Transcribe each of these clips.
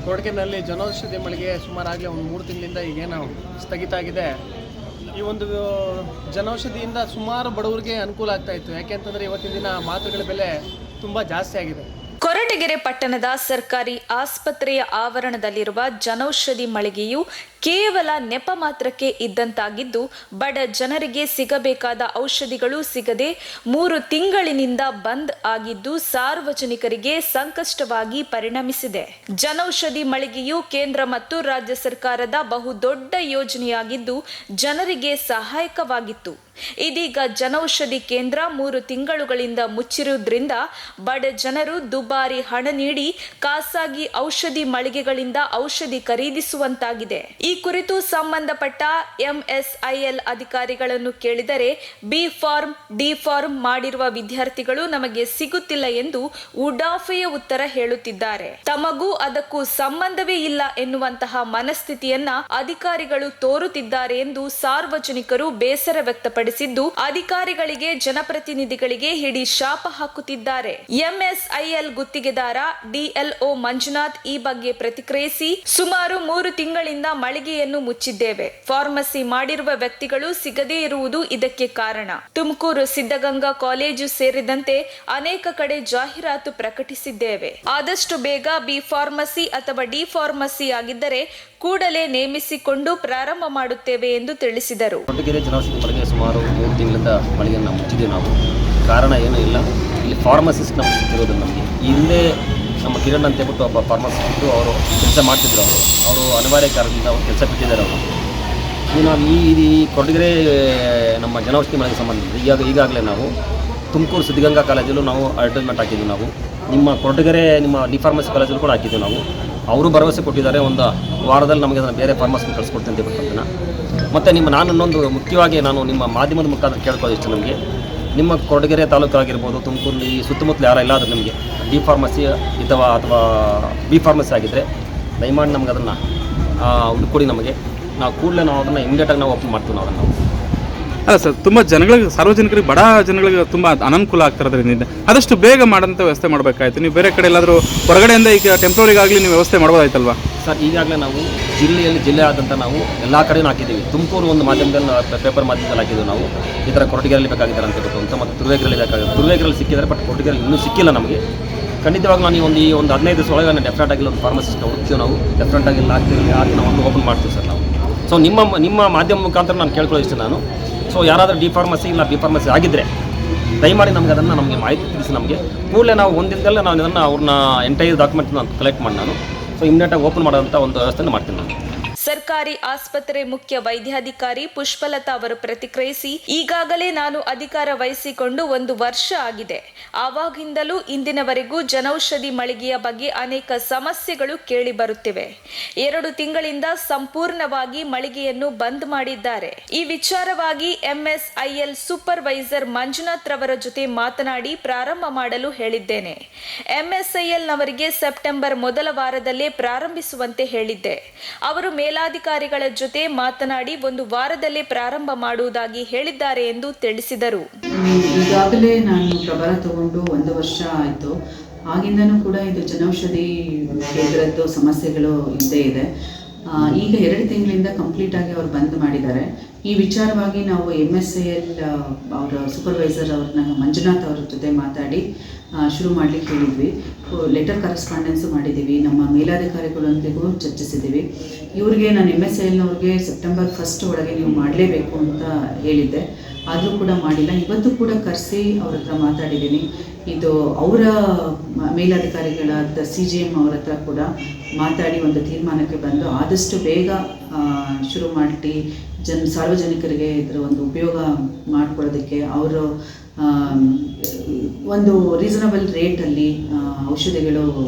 ಕೊಡಗಿನಲ್ಲಿ ಜನೌಷಧಿ ಮಳಿಗೆ ಸುಮಾರಾಗಲೇ ಒಂದು 3 ತಿಂಗಳಿಂದ ಈಗೇನು ಸ್ಥಗಿತ ಆಗಿದೆ. ಈ ಒಂದು ಜನೌಷಧಿಯಿಂದ ಸುಮಾರು ಬಡವರಿಗೆ ಅನುಕೂಲ ಆಗ್ತಾ ಇತ್ತು. ಯಾಕೆಂತಂದರೆ ಇವತ್ತಿನ ದಿನ ಮಾತ್ರೆಗಳ ಬೆಲೆ ತುಂಬ ಜಾಸ್ತಿ ಆಗಿದೆ. ಕೊರಟಗೆರೆ ಪಟ್ಟಣದ ಸರ್ಕಾರಿ ಆಸ್ಪತ್ರೆಯ ಆವರಣದಲ್ಲಿರುವ ಜನೌಷಧಿ ಮಳಿಗೆಯು ಕೇವಲ ನೆಪ ಮಾತ್ರಕ್ಕೆ ಇದ್ದಂತಾಗಿದ್ದು, ಬಡ ಜನರಿಗೆ ಸಿಗಬೇಕಾದ ಔಷಧಿಗಳು ಸಿಗದೆ 3 ತಿಂಗಳಿನಿಂದ ಬಂದ್ ಆಗಿದ್ದು ಸಾರ್ವಜನಿಕರಿಗೆ ಸಂಕಷ್ಟವಾಗಿ ಪರಿಣಮಿಸಿದೆ. ಜನೌಷಧಿ ಮಳಿಗೆಯು ಕೇಂದ್ರ ಮತ್ತು ರಾಜ್ಯ ಸರ್ಕಾರದ ಬಹುದೊಡ್ಡ ಯೋಜನೆಯಾಗಿದ್ದು ಜನರಿಗೆ ಸಹಾಯಕವಾಗಿತ್ತು. ಇದೀಗ ಜನೌಷಧಿ ಕೇಂದ್ರ 3 ತಿಂಗಳುಗಳಿಂದ ಮುಚ್ಚಿರುವುದರಿಂದ ಬಡ ಜನರು ದುಬಾರಿ ಹಣ ನೀಡಿ ಖಾಸಗಿ ಔಷಧಿ ಮಳಿಗೆಗಳಿಂದ ಔಷಧಿ ಖರೀದಿಸುವಂತಾಗಿದೆ. ಈ ಕುರಿತು ಸಂಬಂಧಪಟ್ಟ MSIL ಅಧಿಕಾರಿಗಳನ್ನು ಕೇಳಿದರೆ ಬಿ ಫಾರ್ಮ್, ಡಿ ಫಾರ್ಮ್ ಮಾಡಿರುವ ವಿದ್ಯಾರ್ಥಿಗಳು ನಮಗೆ ಸಿಗುತ್ತಿಲ್ಲ ಎಂದು ಉಡಾಫೆಯ ಉತ್ತರ ಹೇಳುತ್ತಿದ್ದಾರೆ. ತಮಗೂ ಅದಕ್ಕೂ ಸಂಬಂಧವೇ ಇಲ್ಲ ಎನ್ನುವಂತಹ ಮನಸ್ಥಿತಿಯನ್ನ ಅಧಿಕಾರಿಗಳು ತೋರುತ್ತಿದ್ದಾರೆ ಎಂದು ಸಾರ್ವಜನಿಕರು ಬೇಸರ ವ್ಯಕ್ತಪಡಿಸಿದ್ದು, ಅಧಿಕಾರಿಗಳಿಗೆ ಜನಪ್ರತಿನಿಧಿಗಳಿಗೆ ಹಿಡಿ ಶಾಪ ಹಾಕುತ್ತಿದ್ದಾರೆ. MSIL ಗುತ್ತಿಗೆದಾರ DLO ಮಂಜುನಾಥ್ ಈ ಬಗ್ಗೆ ಪ್ರತಿಕ್ರಿಯಿಸಿ, ಸುಮಾರು 3 ತಿಂಗಳಿಂದ ಮಳಿಗೆಯನ್ನು ಮುಚ್ಚಿದ್ದೇವೆ. ಫಾರ್ಮಸಿ ಮಾಡಿರುವ ವ್ಯಕ್ತಿಗಳು ಸಿಗದೇ ಇರುವುದು ಇದಕ್ಕೆ ಕಾರಣ. ತುಮಕೂರು ಸಿದ್ಧಗಂಗಾ ಕಾಲೇಜು ಸೇರಿದಂತೆ ಅನೇಕ ಕಡೆ ಜಾಹೀರಾತು ಪ್ರಕಟಿಸಿದ್ದೇವೆ. ಆದಷ್ಟು ಬೇಗ ಬಿ ಫಾರ್ಮಸಿ ಅಥವಾ ಡಿ ಫಾರ್ಮಸಿ ಆಗಿದ್ದರೆ ಕೂಡಲೇ ನೇಮಿಸಿಕೊಂಡು ಪ್ರಾರಂಭ ಮಾಡುತ್ತೇವೆ ಎಂದು ತಿಳಿಸಿದರು. ಕೊರಟಗೆರೆ ಜನೌಷಧಿ ಮಳಿಗೆ ಸುಮಾರು 3 ತಿಂಗಳಿಂದ ಮಳಿಗೆಯನ್ನು ಮುಚ್ಚಿದ್ದೀವಿ ನಾವು. ಕಾರಣ ಏನೂ ಇಲ್ಲ, ಇಲ್ಲಿ ಫಾರ್ಮಸಿಸ್ಟ್ ನಮಗೆ ಸಿಕ್ಕಿರೋದು. ನಮಗೆ ಈ ಹಿಂದೆ ನಮ್ಮ ಕಿರಣ್ ಅಂತ ಹೇಳ್ಬಿಟ್ಟು ಒಬ್ಬ ಫಾರ್ಮಸಿಸ್ಟ್ ಇದ್ದು ಅವರು ಕೆಲಸ ಮಾಡ್ತಿದ್ರು. ಅವರು ಅನಿವಾರ್ಯ ಕಾರಣದಿಂದ ಅವರು ಕೆಲಸ ಬಿಟ್ಟಿದ್ದಾರೆ. ಅವರು ನಾವು ಈ ಕೊರಟಗೆರೆ ನಮ್ಮ ಜನೌಷಧಿ ಮಳಿಗೆ ಸಂಬಂಧ ಈಗಾಗಲೇ ನಾವು ತುಮಕೂರು ಸಿದ್ಧಗಂಗಾ ಕಾಲೇಜಲ್ಲೂ ನಾವು ಅಡ್ವರ್ಟೈಸ್ಮೆಂಟ್ ಹಾಕಿದ್ವಿ. ನಾವು ನಿಮ್ಮ ಕೊರಟಗೆರೆ ನಿಮ್ಮ ಡಿ ಫಾರ್ಮಸಿ ಕಾಲೇಜಲ್ಲೂ ಕೂಡ ಹಾಕಿದ್ವಿ. ನಾವು ಅವರು ಭರವಸೆ ಕೊಟ್ಟಿದ್ದಾರೆ, ಒಂದು ವಾರದಲ್ಲಿ ನಮಗೆ ಅದನ್ನು ಬೇರೆ ಫಾರ್ಮಸಿನ ಕಳಿಸ್ಕೊಡ್ತೀನಿ ಅಂತ ಹೇಳ್ಬಿಟ್ಟು. ಮತ್ತು ನಾನು ಇನ್ನೊಂದು ಮುಖ್ಯವಾಗಿ ನಾನು ನಿಮ್ಮ ಮಾಧ್ಯಮದ ಮುಖಾಂತರ ಕೇಳ್ಕೊಳ್ಳೋದು ಇಷ್ಟ, ನಮಗೆ ನಿಮ್ಮ ಕೊರಟಗೆರೆ ತಾಲೂಕು ಆಗಿರ್ಬೋದು, ತುಮಕೂರು ಈ ಸುತ್ತಮುತ್ತಲು ಯಾರ ಇಲ್ಲ ಆದರೆ ನಿಮಗೆ ಡಿ ಫಾರ್ಮಸಿ ಅಥವಾ ಬಿ ಫಾರ್ಮಸಿ ಆಗಿದ್ದರೆ ದಯಮಾಡಿ ನಮ್ಗೆ ಅದನ್ನು ಹುಡುಕೊಡಿ. ನಮಗೆ ನಾವು ಕೂಡಲೇ ನಾವು ಅದನ್ನು ಇಮಿಡಿಯೇಟಾಗಿ ನಾವು ಓಪನ್ ಮಾಡ್ತೀವಿ. ನಾವು ಅದನ್ನು ಅಲ್ಲ ಸರ್, ತುಂಬ ಜನಗಳಿಗೆ, ಸಾರ್ವಜನಿಕರಿಗೆ, ಬಡ ಜನಗಳಿಗೆ ತುಂಬ ಅನುಕೂಲ ಆಗ್ತಿರೋದ್ರಿಂದ ಆದಷ್ಟು ಬೇಗ ಮಾಡೋಂಥ ವ್ಯವಸ್ಥೆ ಮಾಡಬೇಕಾಯ್ತು. ನೀವು ಬೇರೆ ಕಡೆ ಎಲ್ಲಾದರೂ ಹೊರಗಡೆಯಿಂದ ಈಗ ಟೆಂಪ್ರರಿಗಾಗಲಿ ನೀವು ವ್ಯವಸ್ಥೆ ಮಾಡ್ಬೋದಾಯ್ತಲ್ವಾ ಸರ್? ಈಗಾಗಲೇ ನಾವು ಜಿಲ್ಲೆ ಆದಂಥ ನಾವು ಎಲ್ಲ ಕಡೆಯೂ ಹಾಕಿದ್ದೀವಿ. ತುಮಕೂರು ಒಂದು ಮಾಧ್ಯಮದಲ್ಲಿ ಪೇಪರ್ ಮಾಧ್ಯಮದಲ್ಲಿ ಹಾಕಿದ್ದೀವಿ. ನಾವು ಈ ಥರ ಕೊರಟಗೆರೆಯಲ್ಲಿ ಬೇಕಾಗಿದ್ದಾರೆ ಅಂತ ಹೇಳ್ಬಿಟ್ಟು ಅಂತ, ಮತ್ತು ತುರುವೇಕೆರೆಯಲ್ಲಿ ಬೇಕಾಗಿದೆ. ತುರುವೇಕೆರೆಯಲ್ಲಿ ಸಿಕ್ಕಿದ್ದಾರೆ, ಬಟ್ ಕೊರಟಗೆರೆಯಲ್ಲಿ ಇನ್ನೂ ಸಿಕ್ಕಿಲ್ಲ ನಮಗೆ. ಖಂಡಿತವಾಗಿ ನಾನು ಈ ಒಂದು 15 ದಿವಸ ಒಳಗೆ ಡೆಫಿನೆಟ್ ಆಗಿ ಒಂದು ಫಾರ್ಮಸಿಸ್ಟ್ ಹುಡುಕ್ತೀವಿ. ನಾವು ಡೆಫಿನೆಟ್ ಆಗಿ ಹಾಕಿ ನಾವು ಒಂದು ಓಪನ್ ಮಾಡ್ತೀವಿ ಸರ್ ನಾವು. ಸೊ ನಿಮ್ಮ ಮಾಧ್ಯಮ ಮುಖಾಂತರ ನಾನು ಕೇಳ್ಕೊಳ್ಳೋ ಇಷ್ಟ ನಾನು. ಸೊ ಯಾರಾದರೂ ಡಿ ಫಾರ್ಮಸಿ ಇಲ್ಲ ಬಿ ಫಾರ್ಮಸಿ ಆಗಿದ್ದರೆ ದಯಮಾಡಿ ನಮಗೆ ಮಾಹಿತಿ ತಿಳಿಸಿ. ನಮಗೆ ಕೂಡಲೇ ನಾವು ಒಂದಿನದಲ್ಲೇ ನಾವು ಇದನ್ನು ಅವ್ರನ್ನ ಎಂಟೈರ್ ಡಾಕ್ಯುಮೆಂಟ್ ನಾನು ಕಲೆಕ್ಟ್ ಮಾಡಿ ನಾನು ಇಮಿಡಿಯೇಟಾಗಿ ಓಪನ್ ಮಾಡೋಂಥ ಒಂದು ವ್ಯವಸ್ಥೆನ ಮಾಡ್ತೀನಿ ನಾನು. ಸರ್ಕಾರಿ ಆಸ್ಪತ್ರೆ ಮುಖ್ಯ ವೈದ್ಯಾಧಿಕಾರಿ ಪುಷ್ಪಲತಾ ಅವರು ಪ್ರತಿಕ್ರಿಯಿಸಿ, ಈಗಾಗಲೇ ನಾನು ಅಧಿಕಾರ ವಹಿಸಿಕೊಂಡು 1 ವರ್ಷ ಆಗಿದೆ. ಆವಾಗಿಂದಲೂ ಇಂದಿನವರೆಗೂ ಜನೌಷಧಿ ಮಳಿಗೆಯ ಬಗ್ಗೆ ಅನೇಕ ಸಮಸ್ಯೆಗಳು ಕೇಳಿ ಬರುತ್ತಿವೆ. 2 ತಿಂಗಳಿಂದ ಸಂಪೂರ್ಣವಾಗಿ ಮಳಿಗೆಯನ್ನು ಬಂದ್ ಮಾಡಿದ್ದಾರೆ. ಈ ವಿಚಾರವಾಗಿ MSIL ಸೂಪರ್ವೈಸರ್ ಮಂಜುನಾಥ್ ರವರ ಜೊತೆ ಮಾತನಾಡಿ ಪ್ರಾರಂಭ ಮಾಡಲು ಹೇಳಿದ್ದೇನೆ. MSIL ನವರಿಗೆ ಸೆಪ್ಟೆಂಬರ್ ಮೊದಲ ವಾರದಲ್ಲೇ ಪ್ರಾರಂಭಿಸುವಂತೆ ಹೇಳಿದ್ದೆ. ಅವರು ಮೇಲಾಧಿಕಾರಿಗಳ ಜೊತೆ ಮಾತನಾಡಿ 1 ವಾರದಲ್ಲೇ ಪ್ರಾರಂಭ ಮಾಡುವುದಾಗಿ ಹೇಳಿದ್ದಾರೆ ಎಂದು ತಿಳಿಸಿದರು. ಈಗಾಗಲೇ ನಾನು ಪ್ರಭಾರ ತಗೊಂಡು 1 ವರ್ಷ ಆಯಿತು. ಆಗಿಂದನೂ ಕೂಡ ಇದು ಜನೌಷಧಿ ಕೇಂದ್ರದ್ದು ಸಮಸ್ಯೆಗಳು ಇದ್ದೇ ಇದೆ. ಈಗ 2 ತಿಂಗಳಿಂದ ಕಂಪ್ಲೀಟಾಗಿ ಅವರು ಬಂದ್ ಮಾಡಿದ್ದಾರೆ. ಈ ವಿಚಾರವಾಗಿ ನಾವು MSIL ಅವರ ಸೂಪರ್ವೈಸರ್ ಅವ್ರನ್ನ ಮಂಜುನಾಥ್ ಅವ್ರ ಜೊತೆ ಮಾತಾಡಿ ಶುರು ಮಾಡಲಿಕ್ಕೆ ಹೇಳಿದ್ವಿ. ಲೆಟರ್ ಕರೆಸ್ಪಾಂಡೆನ್ಸು ಮಾಡಿದ್ದೀವಿ. ನಮ್ಮ ಮೇಲಾಧಿಕಾರಿಗಳೊಂದಿಗೂ ಚರ್ಚಿಸಿದ್ದೀವಿ. ಇವ್ರಿಗೆ ನಾನು MSILನವ್ರಿಗೆ ಸೆಪ್ಟೆಂಬರ್ 1 ಒಳಗೆ ನೀವು ಮಾಡಲೇಬೇಕು ಅಂತ ಹೇಳಿದ್ದೆ. ಆದರೂ ಕೂಡ ಮಾಡಿಲ್ಲ. ಇವತ್ತು ಕೂಡ ಕರೆಸಿ ಅವ್ರ ಹತ್ರ ಮಾತಾಡಿದ್ದೀನಿ. ಇದು ಅವರ ಮೇಲಾಧಿಕಾರಿಗಳಾದ CGM ಅವ್ರ ಹತ್ರ ಕೂಡ ಮಾತಾಡಿ ಒಂದು ತೀರ್ಮಾನಕ್ಕೆ ಬಂದು ಆದಷ್ಟು ಬೇಗ ಶುರು ಮಾಡಿ ಸಾರ್ವಜನಿಕರಿಗೆ ಇದರ ಒಂದು ಉಪಯೋಗ ಮಾಡಿಕೊಳ್ಳೋದಕ್ಕೆ ಅವರು ಒಂದು ರೀಸನಬಲ್ ರೇಟಲ್ಲಿ ಔಷಧಿಗಳು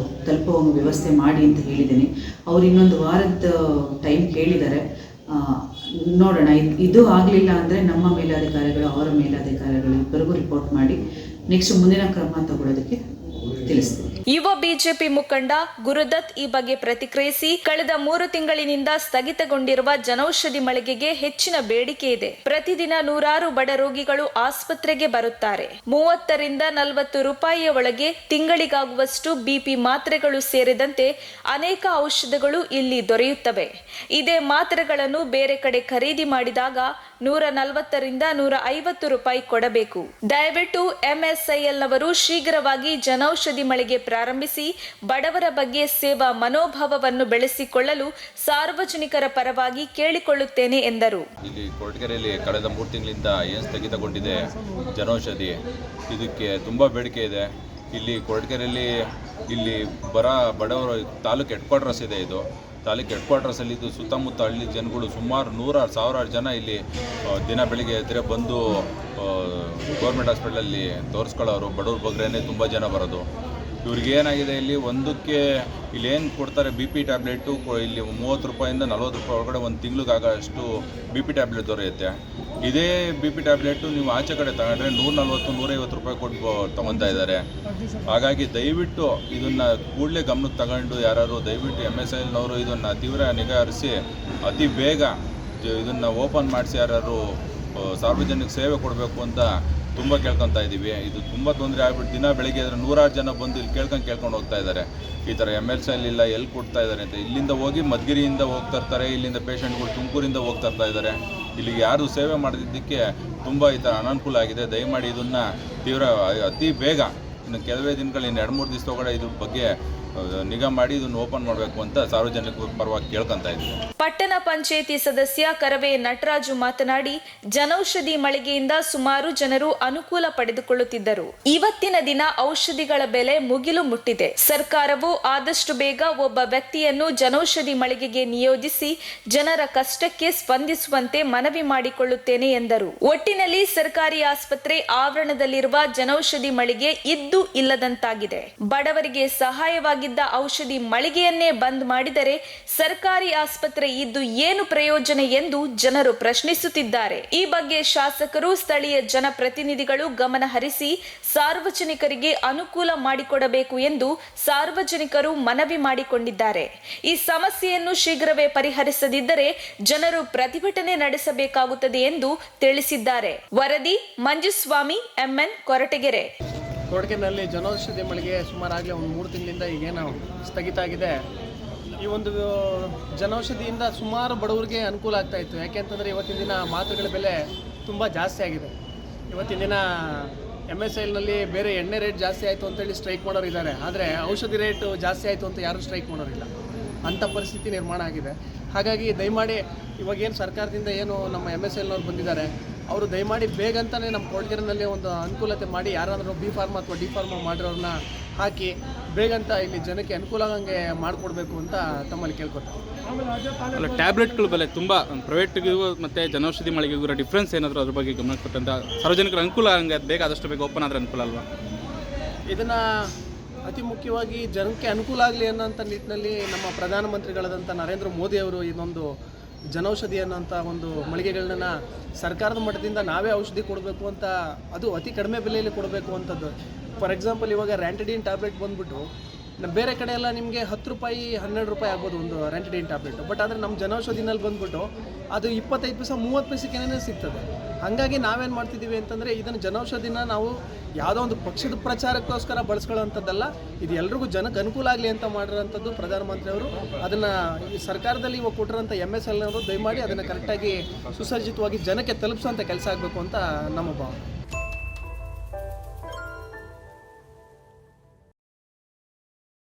ತಲುಪುವ ವ್ಯವಸ್ಥೆ ಮಾಡಿ ಅಂತ ಹೇಳಿದ್ದೀನಿ. ಅವ್ರು ಇನ್ನೊಂದು ವಾರದ ಟೈಮ್ ಕೇಳಿದ್ದಾರೆ. ನೋಡೋಣ. ಇದು ಆಗಲಿಲ್ಲ ಅಂದರೆ ನಮ್ಮ ಮೇಲಾಧಿಕಾರಿಗಳು ಅವರ ಮೇಲಾಧಿಕಾರಿಗಳು ಇಬ್ಬರಿಗೂ ರಿಪೋರ್ಟ್ ಮಾಡಿ ನೆಕ್ಸ್ಟ್ ಮುಂದಿನ ಕ್ರಮ ತಗೊಳ್ಳೋದಕ್ಕೆ ತಿಳಿಸ್ತೀನಿ. ಯುವ ಬಿಜೆಪಿ ಮುಖಂಡ ಗುರುದತ್ ಈ ಬಗ್ಗೆ ಪ್ರತಿಕ್ರಿಯಿಸಿ, ಕಳೆದ 3 ತಿಂಗಳಿನಿಂದ ಸ್ಥಗಿತಗೊಂಡಿರುವ ಜನೌಷಧಿ ಮಳಿಗೆಗೆ ಹೆಚ್ಚಿನ ಬೇಡಿಕೆ ಇದೆ. ಪ್ರತಿದಿನ ನೂರಾರು ಬಡ ರೋಗಿಗಳು ಆಸ್ಪತ್ರೆಗೆ ಬರುತ್ತಾರೆ. 30 ರಿಂದ 40 ರೂಪಾಯಿಯ ಒಳಗೆ ತಿಂಗಳಿಗಾಗುವಷ್ಟು ಬಿಪಿ ಮಾತ್ರೆಗಳು ಸೇರಿದಂತೆ ಅನೇಕ ಔಷಧಗಳು ಇಲ್ಲಿ ದೊರೆಯುತ್ತವೆ. ಇದೇ ಮಾತ್ರೆಗಳನ್ನು ಬೇರೆ ಕಡೆ ಖರೀದಿ ಮಾಡಿದಾಗ 140 ರಿಂದ 150 ರೂಪಾಯಿ ಕೊಡಬೇಕು. ದಯವಿಟ್ಟು MSIL ನವರು ಶೀಘ್ರವಾಗಿ ಜನೌಷಧಿ ಮಳಿಗೆ ಪ್ರಾರಂಭಿಸಿ ಬಡವರ ಬಗ್ಗೆ ಸೇವಾ ಮನೋಭಾವವನ್ನು ಬೆಳೆಸಿಕೊಳ್ಳಲು ಸಾರ್ವಜನಿಕರ ಪರವಾಗಿ ಕೇಳಿಕೊಳ್ಳುತ್ತೇನೆ ಎಂದರು. ಇಲ್ಲಿ ಕೊರಟಗೆರೆಯಲ್ಲಿ ಕಳೆದ 3 ತಿಂಗಳಿಂದ ಏನು ಸ್ಥಗಿತಗೊಂಡಿದೆ ಜನೌಷಧಿ, ಇದಕ್ಕೆ ತುಂಬ ಬೇಡಿಕೆ ಇದೆ. ಇಲ್ಲಿ ಕೊರಟಗೆರೆಯಲ್ಲಿ ಇಲ್ಲಿ ಬಡವರು ತಾಲೂಕು ಹೆಡ್ ಕ್ವಾರ್ಟರ್ಸ್ ಇದೆ. ಇದು ತಾಲೂಕು ಹೆಡ್ ಕ್ವಾರ್ಟರ್ಸಲ್ಲಿ ಇದು ಸುತ್ತಮುತ್ತ ಹಳ್ಳಿ ಜನಗಳು ಸುಮಾರು 100,000 ಜನ ಇಲ್ಲಿ ದಿನ ಬೆಳಿಗ್ಗೆ ಎದ್ದರೆ ಬಂದು ಗೌರ್ಮೆಂಟ್ ಹಾಸ್ಪಿಟಲಲ್ಲಿ ತೋರಿಸ್ಕೊಳ್ಳೋರು. ಬಡವ್ರ ಬಗ್ರೇನೆ ತುಂಬ ಜನ ಬರೋದು. ಇವ್ರಿಗೆ ಏನಾಗಿದೆ, ಇಲ್ಲಿ ಒಂದಕ್ಕೆ ಇಲ್ಲಿ ಏನು ಕೊಡ್ತಾರೆ ಬಿ ಪಿ ಟ್ಯಾಬ್ಲೆಟು ಇಲ್ಲಿ 30 ರೂಪಾಯಿಂದ 40 ರೂಪಾಯಿ ಒಳಗಡೆ ಒಂದು ತಿಂಗಳಿಗಾಗೋಷ್ಟು ಬಿ ಪಿ ಟ್ಯಾಬ್ಲೆಟ್ ದೊರೆಯುತ್ತೆ. ಇದೇ ಬಿ ಪಿ ಟ್ಯಾಬ್ಲೆಟು ನೀವು ಆಚೆ ಕಡೆ ತಗೊಂಡ್ರೆ 140-150 ರೂಪಾಯಿ ಕೊಟ್ಟು ತೊಗೊತಾ ಇದ್ದಾರೆ. ಹಾಗಾಗಿ ದಯವಿಟ್ಟು ಇದನ್ನು ಕೂಡಲೇ ಗಮನಕ್ಕೆ ತಗೊಂಡು ಯಾರು ದಯವಿಟ್ಟು MSILನವರು ಇದನ್ನು ತೀವ್ರ ನಿಗಾ ಹರಿಸಿ ಅತಿ ಬೇಗ ಇದನ್ನು ಓಪನ್ ಮಾಡಿಸಿ ಯಾರು ಸಾರ್ವಜನಿಕ ಸೇವೆ ಕೊಡಬೇಕು ಅಂತ ತುಂಬ ಕೇಳ್ಕೊತಾ ಇದ್ದೀವಿ. ಇದು ತುಂಬ ತೊಂದರೆ ಆಗ್ಬಿಟ್ಟು ದಿನ ಬೆಳಿಗ್ಗೆ ಇದ್ರೆ 100 ಜನ ಬಂದು ಇಲ್ಲಿ ಕೇಳ್ಕೊಂಡು ಹೋಗ್ತಾ ಇದ್ದಾರೆ. ಈ ಥರ MSIL ಇಲ್ಲ, ಎಲ್ಲಿ ಕೊಡ್ತಾ ಇದ್ದಾರೆ ಅಂತ. ಇಲ್ಲಿಂದ ಹೋಗಿ ಮಧುಗಿರಿಯಿಂದ ಹೋಗ್ತಾ ಇರ್ತಾರೆ, ಇಲ್ಲಿಂದ ಪೇಷಂಟ್ಗಳು ತುಮಕೂರಿಂದ ಹೋಗ್ತಾ ಇದ್ದಾರೆ. ಇಲ್ಲಿಗೆ ಯಾರು ಸೇವೆ ಮಾಡೋದಕ್ಕೆ ತುಂಬ ಈ ಥರ ಅನಾನುಕೂಲ ಆಗಿದೆ. ದಯಮಾಡಿ ಇದನ್ನು ಅತಿ ಬೇಗ ಇನ್ನು ಕೆಲವೇ ದಿನಗಳು, ಇನ್ನು 2-3 ದಿವಸ ಒಳಗಡೆ ಇದ್ರ ಬಗ್ಗೆ ನಿಗಾ ಮಾಡಿ ಇದನ್ನು ಓಪನ್ ಮಾಡಬೇಕು ಅಂತ ಸಾರ್ವಜನಿಕರ ಪರವಾಗಿ ಕೇಳ್ಕೊಂತ ಇದ್ದೀವಿ. ಪಟ್ಟಣ ಪಂಚಾಯಿತಿ ಸದಸ್ಯ ಕರವೇ ನಟರಾಜು ಮಾತನಾಡಿ, ಜನೌಷಧಿ ಮಳಿಗೆಯಿಂದ ಸುಮಾರು ಜನರು ಅನುಕೂಲ ಪಡೆದುಕೊಳ್ಳುತ್ತಿದ್ದರು. ಇವತ್ತಿನ ದಿನ ಔಷಧಿಗಳ ಬೆಲೆ ಮುಗಿಲು ಮುಟ್ಟಿದೆ. ಸರ್ಕಾರವು ಆದಷ್ಟು ಬೇಗ ಒಬ್ಬ ವ್ಯಕ್ತಿಯನ್ನು ಜನೌಷಧಿ ಮಳಿಗೆಗೆ ನಿಯೋಜಿಸಿ ಜನರ ಕಷ್ಟಕ್ಕೆ ಸ್ಪಂದಿಸುವಂತೆ ಮನವಿ ಮಾಡಿಕೊಳ್ಳುತ್ತೇನೆ ಎಂದರು. ಒಟ್ಟಿನಲ್ಲಿ ಸರ್ಕಾರಿ ಆಸ್ಪತ್ರೆ ಆವರಣದಲ್ಲಿರುವ ಜನೌಷಧಿ ಮಳಿಗೆ ಇದ್ದು ಇಲ್ಲದಂತಾಗಿದೆ. ಬಡವರಿಗೆ ಸಹಾಯವಾಗಿ ಔಷಧಿ ಮಳಿಗೆಯನ್ನೇ ಬಂದ್ ಮಾಡಿದರೆ ಸರ್ಕಾರಿ ಆಸ್ಪತ್ರೆ ಇದ್ದು ಏನು ಪ್ರಯೋಜನ ಎಂದು ಜನರು ಪ್ರಶ್ನಿಸುತ್ತಿದ್ದಾರೆ. ಈ ಬಗ್ಗೆ ಶಾಸಕರು, ಸ್ಥಳೀಯ ಜನಪ್ರತಿನಿಧಿಗಳು ಗಮನ ಹರಿಸಿ ಸಾರ್ವಜನಿಕರಿಗೆ ಅನುಕೂಲ ಮಾಡಿಕೊಡಬೇಕು ಎಂದು ಸಾರ್ವಜನಿಕರು ಮನವಿ ಮಾಡಿಕೊಂಡಿದ್ದಾರೆ. ಈ ಸಮಸ್ಯೆಯನ್ನು ಶೀಘ್ರವೇ ಪರಿಹರಿಸದಿದ್ದರೆ ಜನರು ಪ್ರತಿಭಟನೆ ನಡೆಸಬೇಕಾಗುತ್ತದೆ ಎಂದು ತಿಳಿಸಿದ್ದಾರೆ. ವರದಿ ಮಂಜುಸ್ವಾಮಿ, MN, ಕೊರಟಗೆರೆ. ಕೊರಟಗೆರೆಯಲ್ಲಿ ಜನೌಷಧಿ ಮಳಿಗೆ ಸುಮಾರಾಗಲೇ ಒಂದು 3 ತಿಂಗಳಿಂದ ಈಗೇನು ಸ್ಥಗಿತ ಆಗಿದೆ. ಈ ಒಂದು ಜನೌಷಧಿಯಿಂದ ಸುಮಾರು ಬಡವರಿಗೆ ಅನುಕೂಲ ಆಗ್ತಾ ಇತ್ತು. ಯಾಕೆಂತಂದರೆ ಇವತ್ತಿನ ದಿನ ಮಾತ್ರೆಗಳ ಬೆಲೆ ತುಂಬ ಜಾಸ್ತಿ ಆಗಿದೆ. ಇವತ್ತಿನ ದಿನ MSILನಲ್ಲಿ ಬೇರೆ ಎಣ್ಣೆ ರೇಟ್ ಜಾಸ್ತಿ ಆಯಿತು ಅಂತೇಳಿ ಸ್ಟ್ರೈಕ್ ಮಾಡೋರು ಇದ್ದಾರೆ. ಆದರೆ ಔಷಧಿ ರೇಟು ಜಾಸ್ತಿ ಆಯಿತು ಅಂತ ಯಾರೂ ಸ್ಟ್ರೈಕ್ ಮಾಡೋರಿಲ್ಲ. ಅಂಥ ಪರಿಸ್ಥಿತಿ ನಿರ್ಮಾಣ ಆಗಿದೆ. ಹಾಗಾಗಿ ದಯಮಾಡಿ ಇವಾಗೇನು ಸರ್ಕಾರದಿಂದ ಏನು ನಮ್ಮ MSILನವ್ರು ಬಂದಿದ್ದಾರೆ, ಅವರು ದಯಮಾಡಿ ಬೇಗಂತಾನೆ ನಮ್ಮ ಕೊರಟಗೆರೆನಲ್ಲಿ ಒಂದು ಅನುಕೂಲತೆ ಮಾಡಿ ಯಾರಾದರೂ ಬಿ ಫಾರ್ಮಾ ಅಥವಾ ಡಿ ಫಾರ್ಮಾ ಮಾಡಿರೋರನ್ನ ಹಾಕಿ ಬೇಗಂತ ಇಲ್ಲಿ ಜನಕ್ಕೆ ಅನುಕೂಲ ಆಗಂಗೆ ಮಾಡಿಕೊಡ್ಬೇಕು ಅಂತ ತಮ್ಮಲ್ಲಿ ಕೇಳ್ಕೊತಾರೆ. ಅಲ್ಲ, ಟ್ಯಾಬ್ಲೆಟ್ಗಳ ಬೆಲೆ ತುಂಬ ಪ್ರೈವೇಟ್ಗೂ ಮತ್ತು ಜನೌಷಧಿ ಮಳಿಗೆಗೂ ಡಿಫ್ರೆನ್ಸ್ ಏನಾದರೂ ಅದ್ರ ಬಗ್ಗೆ ಗಮನ ಕೊಟ್ಟಂತ ಸಾರ್ವಜನಿಕರ ಅನುಕೂಲ ಹಂಗೆ ಬೇಗ ಆದಷ್ಟು ಬೇಗ ಓಪನ್ ಆದರೆ ಅನುಕೂಲ ಅಲ್ವಾ? ಇದನ್ನು ಅತಿ ಮುಖ್ಯವಾಗಿ ಜನಕ್ಕೆ ಅನುಕೂಲ ಆಗಲಿ ಅನ್ನೋಂಥ ನಿಟ್ಟಿನಲ್ಲಿ ನಮ್ಮ ಪ್ರಧಾನಮಂತ್ರಿಗಳಾದಂಥ ನರೇಂದ್ರ ಮೋದಿ ಅವರು ಇನ್ನೊಂದು ಜನೌಷಧಿ ಅನ್ನೋಂಥ ಒಂದು ಮಳಿಗೆಗಳನ್ನ ಸರ್ಕಾರದ ಮಟ್ಟದಿಂದ ನಾವೇ ಔಷಧಿ ಕೊಡಬೇಕು ಅಂತ, ಅದು ಅತಿ ಕಡಿಮೆ ಬೆಲೆಯಲ್ಲಿ ಕೊಡಬೇಕು ಅಂತದ್ದು. ಫಾರ್ ಎಕ್ಸಾಂಪಲ್ ಇವಾಗ ರ್ಯಾಂಟಿಡಿನ್ ಟ್ಯಾಬ್ಲೆಟ್ ಬಂದುಬಿಟ್ಟು ಬೇರೆ ಕಡೆ ಎಲ್ಲ ನಿಮಗೆ 10 ರೂಪಾಯಿ 12 ರೂಪಾಯಿ ಆಗ್ಬೋದು ಒಂದು ರ್ಯಾಂಟಿಡಿನ್ ಟ್ಯಾಬ್ಲೆಟ್. ಬಟ್ ಆದರೆ ನಮ್ಮ ಜನೌಷಧಿನಲ್ಲಿ ಬಂದುಬಿಟ್ಟು ಅದು 25 ಪೈಸೆ 30 ಪೈಸೆಗೇನೆ ಸಿಗ್ತದೆ. ಹಾಗಾಗಿ ನಾವೇನು ಮಾಡ್ತಿದ್ದೀವಿ ಅಂತಂದರೆ ಇದನ್ನು ಜನೌಷಧಿನ ನಾವು ಯಾವುದೋ ಒಂದು ಪಕ್ಷದ ಪ್ರಚಾರಕ್ಕೋಸ್ಕರ ಬಳಸ್ಕೊಳ್ಳೋವಂಥದ್ದಲ್ಲ, ಇದು ಎಲ್ರಿಗೂ ಜನಕ್ಕೆ ಅನುಕೂಲ ಆಗಲಿ ಅಂತ ಮಾಡಿರೋಂಥದ್ದು ಪ್ರಧಾನಮಂತ್ರಿಯವರು. ಅದನ್ನು ಈ ಸರ್ಕಾರದಲ್ಲಿ ಇವಾಗ ಕೊಟ್ಟಿರೋಂಥ MSILನವರು ದಯಮಾಡಿ ಅದನ್ನು ಕರೆಕ್ಟಾಗಿ ಸುಸಜ್ಜಿತವಾಗಿ ಜನಕ್ಕೆ ತಲುಪಿಸೋಂಥ ಕೆಲಸ ಆಗಬೇಕು ಅಂತ ನಮ್ಮ ಭಾವನೆ.